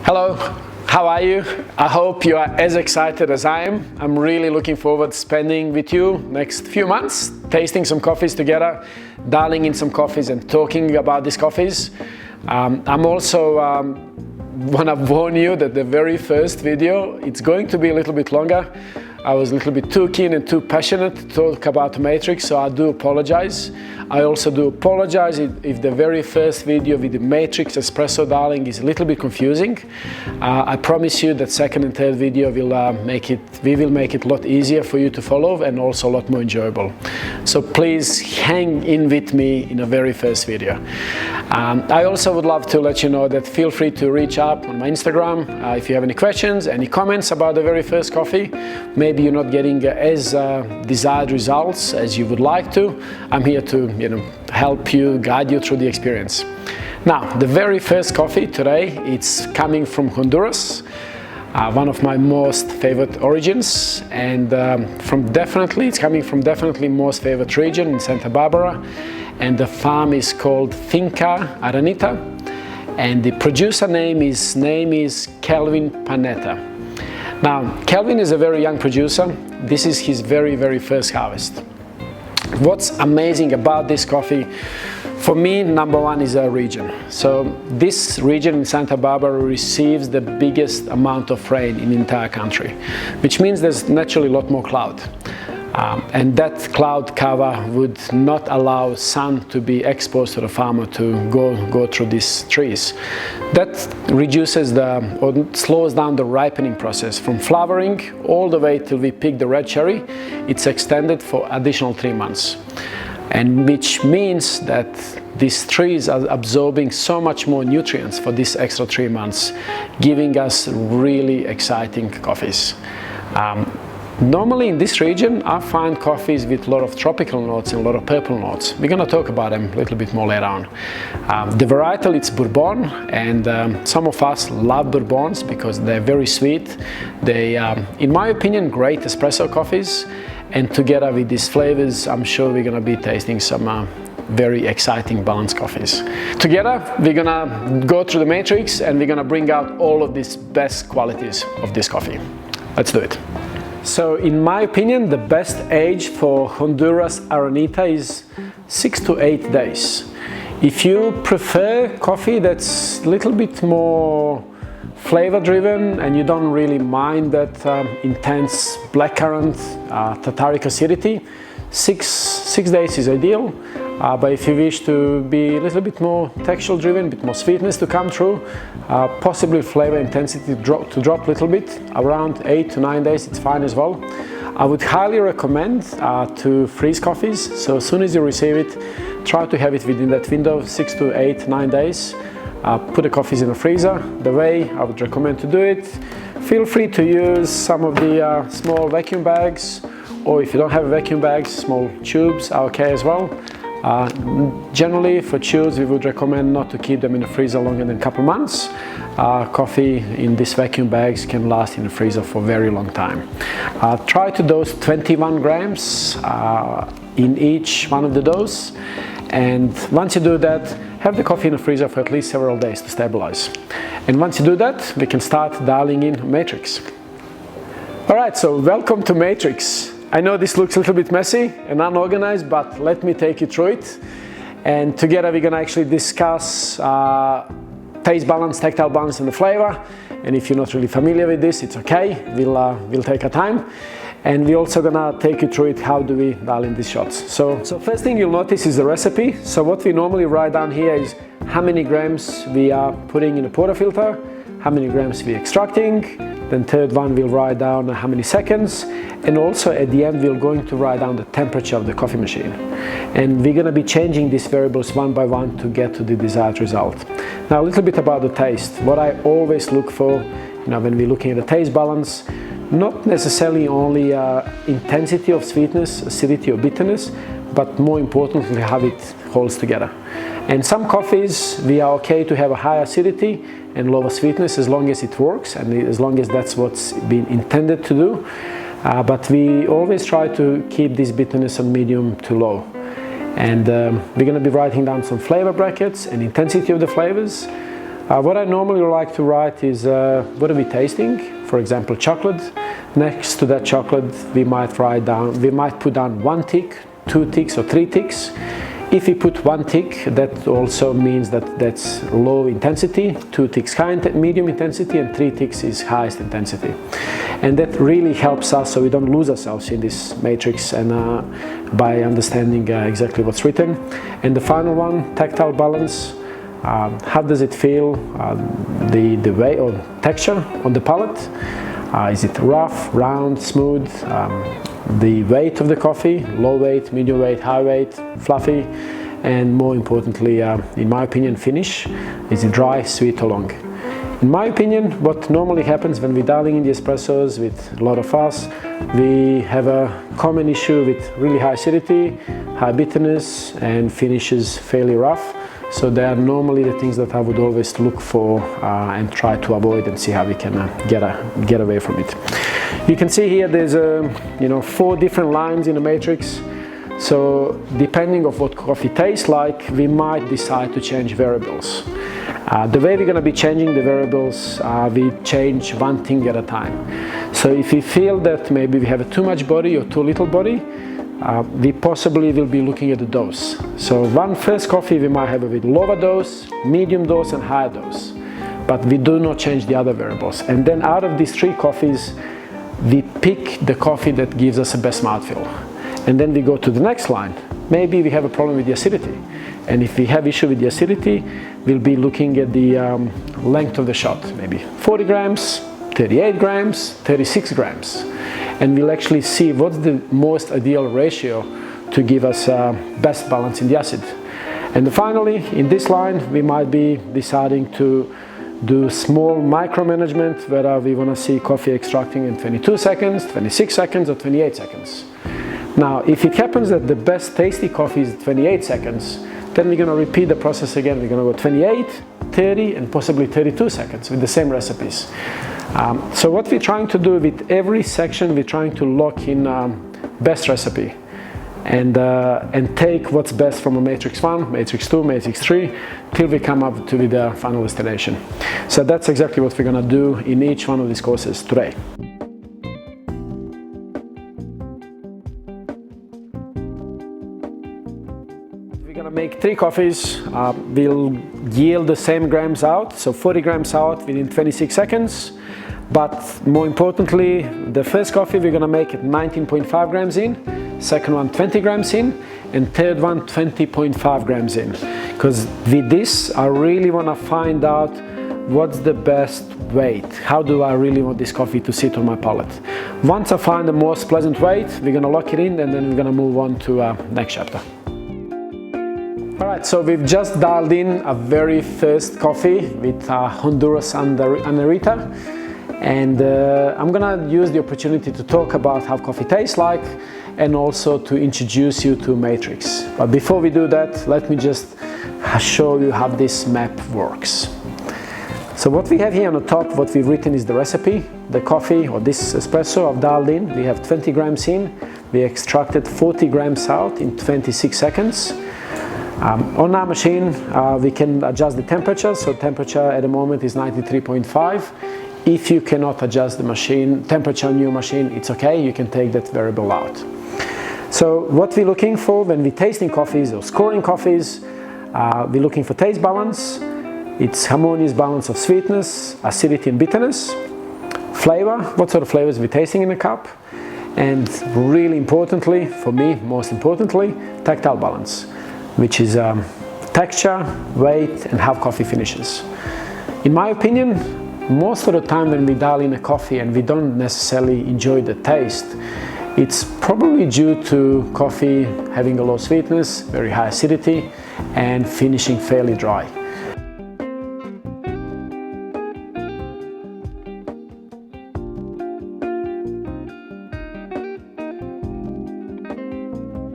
Hello, how are you? I hope you are as excited as I am. I'm really looking forward to spending with you next few months, tasting some coffees together, dialing in some coffees and talking about these coffees. I'm also want to warn you that the very first video, it's going to be a little bit longer. I was a little bit too keen and too passionate to talk about Matrix, so I do apologize. I also do apologize if the very first video with the Matrix espresso dialing is a little bit confusing. I promise you that second and third video we will make it a lot easier for you to follow and also a lot more enjoyable. So please hang in with me in the very first video. I also would love to let you know that feel free to reach out on my Instagram if you have any questions, any comments about the very first coffee. Maybe you're not getting as desired results as you would like to. I'm here to help you, guide you through the experience. Now, the very first coffee today, it's coming from Honduras, one of my most favorite origins, and it's coming from definitely most favorite region in Santa Barbara, and the farm is called Finca Aranita, and the producer name is Kelvin Panetta. Now, Kelvin is a very young producer. This is his very first harvest. What's amazing about this coffee, for me, number one is a region. So this region in Santa Barbara receives the biggest amount of rain in the entire country, which means there's naturally a lot more cloud. And that cloud cover would not allow sun to be exposed to the farmer to go through these trees. That reduces or slows down the ripening process from flowering all the way till we pick the red cherry. It's extended for additional 3 months, and which means that these trees are absorbing so much more nutrients for this extra 3 months, giving us really exciting coffees. Normally in this region, I find coffees with a lot of tropical notes and a lot of purple notes. We're going to talk about them a little bit more later on. The varietal, it's Bourbon, and some of us love Bourbons because they're very sweet. They, in my opinion, great espresso coffees, and together with these flavors, I'm sure we're going to be tasting some very exciting balanced coffees. Together, we're going to go through the Matrix and we're going to bring out all of these best qualities of this coffee. Let's do it. So in my opinion, the best age for Honduras Aranita is 6 to 8 days. If you prefer coffee that's a little bit more flavor driven and you don't really mind that intense blackcurrant tartaric acidity, 6 days is ideal. But if you wish to be a little bit more textural driven, a bit more sweetness to come through, possibly flavor intensity to drop a little bit, around 8 to 9 days, it's fine as well. I would highly recommend to freeze coffees. So as soon as you receive it, try to have it within that window, 6 to 8, 9 days. Put the coffees in the freezer. The way I would recommend to do it, feel free to use some of the small vacuum bags, or if you don't have vacuum bags, small tubes are okay as well. Generally for tubes we would recommend not to keep them in the freezer longer than a couple months. Coffee in these vacuum bags can last in the freezer for a very long time. Try to dose 21 grams in each one of the dose, and once you do that, have the coffee in the freezer for at least several days to stabilize. And once you do that, we can start dialing in Matrix. Alright, so welcome to Matrix. I know this looks a little bit messy and unorganized, but let me take you through it. And together we're going to actually discuss taste balance, tactile balance and the flavor. And if you're not really familiar with this, it's okay. We'll take our time. And we're also going to take you through it, how do we dial in these shots. So first thing you'll notice is the recipe. So what we normally write down here is how many grams we are putting in a portafilter, how many grams we're extracting. Then third one, we'll write down how many seconds. And also at the end, we're going to write down the temperature of the coffee machine. And we're going to be changing these variables one by one to get to the desired result. Now a little bit about the taste. What I always look for, when we're looking at the taste balance, not necessarily only intensity of sweetness, acidity or bitterness, but more importantly how it holds together. And some coffees, we are okay to have a high acidity and lower sweetness as long as it works and as long as that's what's been intended to do. But we always try to keep this bitterness on medium to low. And we're going to be writing down some flavor brackets and intensity of the flavors. What I normally like to write is what are we tasting? For example, chocolate. Next to that chocolate, we might put down 1 tick, 2 ticks or 3 ticks. If we put 1 tick, that also means that that's low intensity, 2 ticks medium intensity, and 3 ticks is highest intensity. And that really helps us so we don't lose ourselves in this matrix and by understanding exactly what's written. And the final one, tactile balance. How does it feel, the way or texture on the palate? Is it rough, round, smooth? The weight of the coffee, low weight, medium weight, high weight, fluffy, and more importantly, in my opinion, finish. Is it dry, sweet or long? In my opinion, what normally happens when we're dialing in the espressos with a lot of us, we have a common issue with really high acidity, high bitterness, and finishes fairly rough. So they are normally the things that I would always look for and try to avoid and see how we can get away from it. You can see here there's 4 different lines in the matrix. So depending on what coffee tastes like, we might decide to change variables. The way we're going to be changing the variables, we change 1 thing at a time. So if we feel that maybe we have too much body or too little body, we possibly will be looking at the dose. So one first coffee we might have a bit lower dose, medium dose and higher dose. But we do not change the other variables. And then out of these 3 coffees, we pick the coffee that gives us the best mouthfeel. And then we go to the next line. Maybe we have a problem with the acidity. And if we have issue with the acidity, we'll be looking at the length of the shot. Maybe 40 grams, 38 grams, 36 grams. And we'll actually see what's the most ideal ratio to give us best balance in the acid. And finally, in this line, we might be deciding to do small micromanagement, whether we want to see coffee extracting in 22 seconds, 26 seconds, or 28 seconds. Now, if it happens that the best tasty coffee is 28 seconds, then we're going to repeat the process again. We're going to go 28, 30, and possibly 32 seconds with the same recipes. So what we're trying to do with every section, we're trying to lock in best recipe and take what's best from a matrix 1, matrix 2, matrix 3 till we come up to the final destination. So that's exactly what we're going to do in each one of these courses today. We're going to make 3 coffees. We'll yield the same grams out, so 40 grams out within 26 seconds. But more importantly, the first coffee we're going to make it 19.5 grams in, second one 20 grams in, and third one 20.5 grams in. Because with this, I really want to find out what's the best weight. How do I really want this coffee to sit on my palate? Once I find the most pleasant weight, we're going to lock it in and then we're going to move on to next chapter. Alright, so we've just dialed in a very first coffee with Honduras Anerita. And I'm gonna use the opportunity to talk about how coffee tastes like and also to introduce you to Matrix. But before we do that, let me just show you how this map works. So what we have here on the top, what we've written is the recipe. The coffee or this espresso I've dialed in. We have 20 grams in. We extracted 40 grams out in 26 seconds. On our machine, we can adjust the temperature. So temperature at the moment is 93.5. If you cannot adjust the machine temperature on your machine, it's okay, you can take that variable out. So what we're looking for when we're tasting coffees or scoring coffees, we're looking for taste balance. It's harmonious balance of sweetness, acidity and bitterness, flavor, what sort of flavors we're tasting in a cup, and really importantly, for me, most importantly, tactile balance, which is texture, weight, and how coffee finishes. In my opinion, most of the time when we dial in a coffee and we don't necessarily enjoy the taste, it's probably due to coffee having a low sweetness, very high acidity, and finishing fairly dry.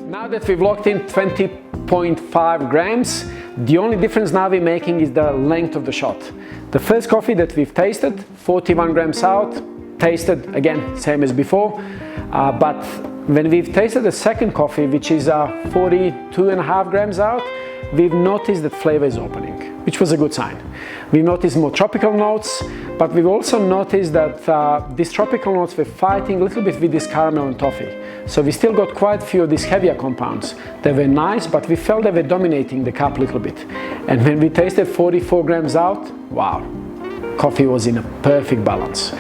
Now that we've locked in 20.5 grams, the only difference now we're making is the length of the shot. The first coffee that we've tasted, 41 grams out, tasted again, same as before. But when we've tasted the second coffee, which is 42.5 grams out, we've noticed that flavor is opening, which was a good sign. We noticed more tropical notes, but we've also noticed that these tropical notes were fighting a little bit with this caramel and toffee. So we still got quite a few of these heavier compounds. They were nice, but we felt they were dominating the cup a little bit. And when we tasted 44 grams out, wow, coffee was in a perfect balance.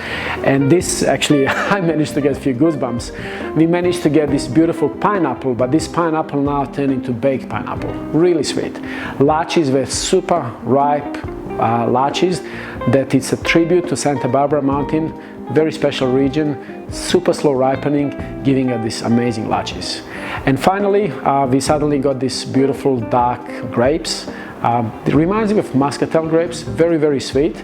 And this actually, I managed to get a few goosebumps. We managed to get this beautiful pineapple, but this pineapple now turned into baked pineapple, really sweet. Laches were super ripe laches, that it's a tribute to Santa Barbara Mountain, very special region, super slow ripening, giving us these amazing laches. And finally, we suddenly got these beautiful dark grapes. It reminds me of muscatel grapes, very, very sweet.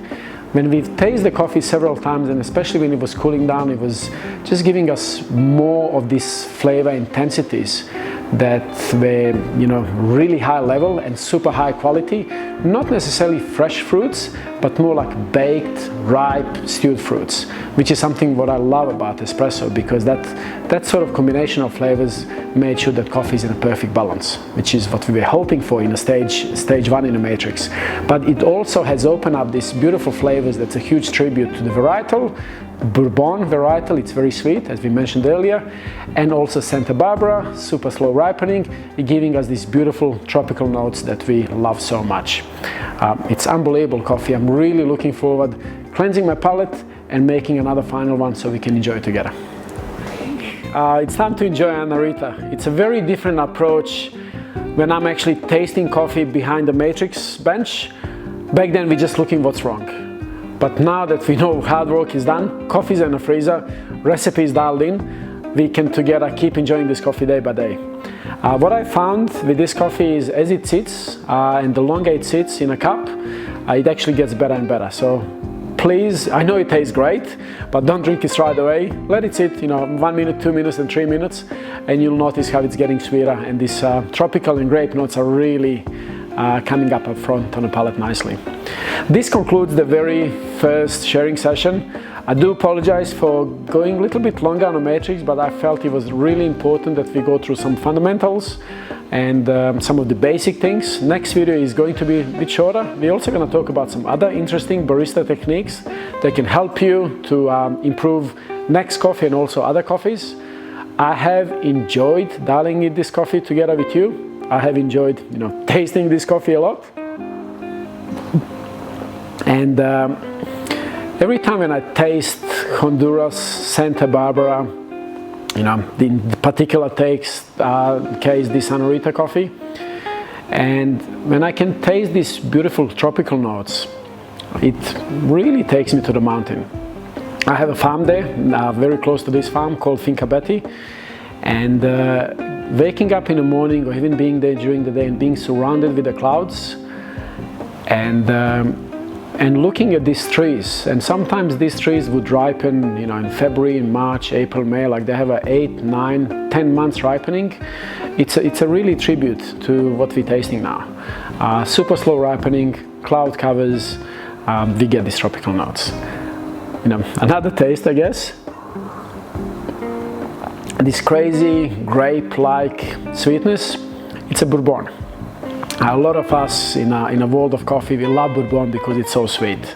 When we've tasted the coffee several times, and especially when it was cooling down, it was just giving us more of these flavor intensities that were, really high level and super high quality. Not necessarily fresh fruits, but more like baked, ripe, stewed fruits, which is something what I love about espresso, because that sort of combination of flavors made sure that coffee is in a perfect balance, which is what we were hoping for in a stage one in the matrix. But it also has opened up these beautiful flavors. That's a huge tribute to the varietal, Bourbon varietal, it's very sweet, as we mentioned earlier, and also Santa Barbara, super slow ripening, giving us these beautiful tropical notes that we love so much. It's unbelievable coffee. I'm really looking forward cleansing my palate and making another final one so we can enjoy it together. It's time to enjoy Ana Rita. It's a very different approach when I'm actually tasting coffee behind the matrix bench. Back then we're just looking what's wrong. But now that we know hard work is done, coffee's in the freezer, recipe is dialed in, we can together keep enjoying this coffee day by day. What I found with this coffee is as it sits, and the longer it sits in a cup, it actually gets better and better. So please, I know it tastes great, but don't drink it right away. Let it sit, 1 minute, 2 minutes and 3 minutes, and you'll notice how it's getting sweeter, and these tropical and grape notes are really coming up front on the palate nicely. This concludes the very first sharing session. I do apologize for going a little bit longer on the matrix, but I felt it was really important that we go through some fundamentals and some of the basic things. Next video is going to be a bit shorter. We're also going to talk about some other interesting barista techniques that can help you to improve next coffee and also other coffees. I have enjoyed dialing this coffee together with you. I have enjoyed, tasting this coffee a lot. And every time when I taste Honduras, Santa Barbara, the particular case, this Ana Rita coffee, and when I can taste these beautiful tropical notes, it really takes me to the mountain. I have a farm there, very close to this farm, called Finca Betty, and waking up in the morning or even being there during the day and being surrounded with the clouds and looking at these trees, and sometimes these trees would ripen in February, in March, April, May, like they have a 8, 9, 10 months ripening. It's a really tribute to what we're tasting now. Super slow ripening, cloud covers, we get these tropical notes. Another taste, I guess. This crazy grape-like sweetness, it's a Bourbon. A lot of us in a world of coffee, we love Bourbon because it's so sweet.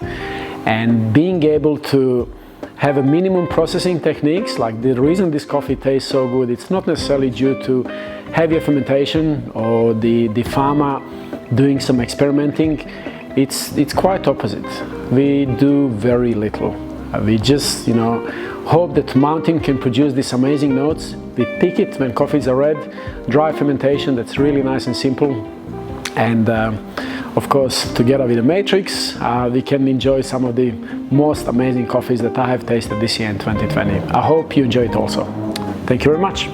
And being able to have a minimum processing techniques, like the reason this coffee tastes so good, it's not necessarily due to heavier fermentation or the farmer doing some experimenting. It's quite opposite. We do very little. We just, hope that mountain can produce these amazing notes. We pick it when coffees are red, dry fermentation, that's really nice and simple. And of course, together with the matrix, we can enjoy some of the most amazing coffees that I have tasted this year in 2020. I hope you enjoy it also. Thank you very much.